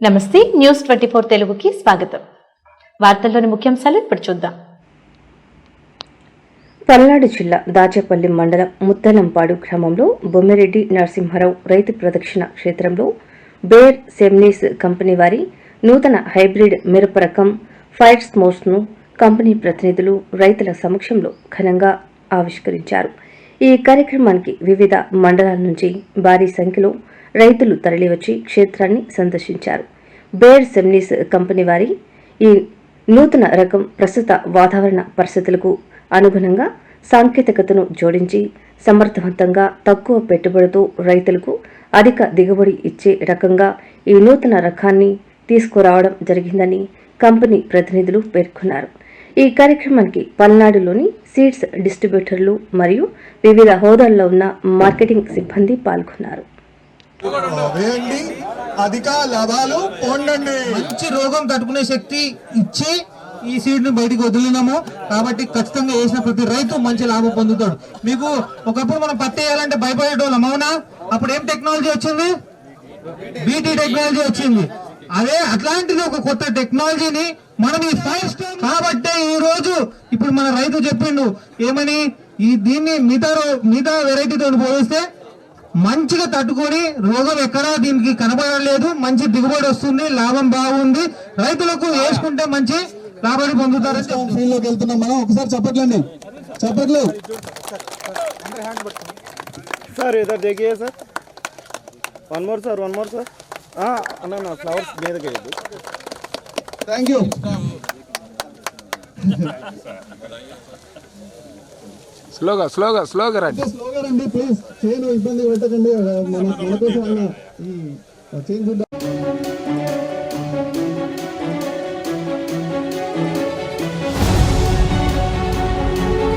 నమస్తే న్యూస్ 24 తెలుగుకి స్వాగతం. వార్తల్లోని ముఖ్యాంశాలు ఇప్పుడు చూద్దాం. పల్నాడు జిల్లా దాచేపల్లి మండలం ముత్తలంపాడు గ్రామంలో బొమ్మిరెడ్డి నరసింహారావు రైతు ప్రదక్షిణ క్షేత్రంలో బేర్ సెమ్నీస్ కంపెనీ వారి నూతన హైబ్రిడ్ మిరప రకం ఫైర్ స్మోర్స్ను కంపెనీ ప్రతినిధులు రైతుల సమక్షంలో ఘనంగా ఆవిష్కరించారు. ఈ కార్యక్రమానికి వివిధ మండలాల నుంచి భారీ సంఖ్యలో రైతులు తరలివచ్చి క్షేత్రాన్ని సందర్శించారు. బేర్ సెమ్నీస్ కంపెనీ వారి ఈ నూతన రకం ప్రస్తుత వాతావరణ పరిస్థితులకు అనుగుణంగా సాంకేతికతను జోడించి సమర్థవంతంగా తక్కువ పెట్టుబడితో రైతులకు అధిక దిగుబడి ఇచ్చే రకంగా ఈ నూతన రకాన్ని తీసుకురావడం జరిగిందని కంపెనీ ప్రతినిధులు పేర్కొన్నారు. ఈ కార్యక్రమానికి పల్నాడులోని సీడ్స్ డిస్ట్రిబ్యూటర్లు మరియు వివిధ హోదాల్లో ఉన్న మార్కెటింగ్ సిబ్బంది పాల్గొన్నారు. అధిక లాభాలు పొందండి. మంచి రోగం తట్టుకునే శక్తి ఇచ్చి ఈ సీడ్ ను బయటకు వదిలినాము కాబట్టి ఖచ్చితంగా వేసిన ప్రతి రైతు మంచి లాభం పొందుతాడు. మీకు ఒకప్పుడు మనం పత్తి వేయాలంటే భయపడేటోళ్ళం, అవునా? అప్పుడు ఏం టెక్నాలజీ వచ్చింది? బీటీ టెక్నాలజీ వచ్చింది. అదే అట్లాంటిది ఒక కొత్త టెక్నాలజీని మనం ఈ ఫైర్ స్టోన్ కాబట్టి ఈ రోజు ఇప్పుడు మన రైతు చెప్పిండు ఏమని, ఈ దీన్ని మిగతా వెరైటీతో పోలిస్తే మంచిగా తట్టుకొని రోగం ఎక్కడా దీనికి కనబడలేదు, మంచి దిగుబడి వస్తుంది, లాభం బాగుంది, రైతులకు వేసుకుంటే మంచి రాబడి పొందుతారు. ఫీల్డ్ లోకి వెళ్తున్నాం మనం. ఒకసారి చప్పట్లండి, చప్పట్లు సార్. ఇద్దరు देखिए सर, वन मोर सर. అన్న ఫ్లవర్స్ మీదకి వేయద్దు. Thank you. స్లోగా రండి ప్లీజ్. చేయను ఇబ్బంది పెట్టకండి. మన కోసం ఈ చేంజ్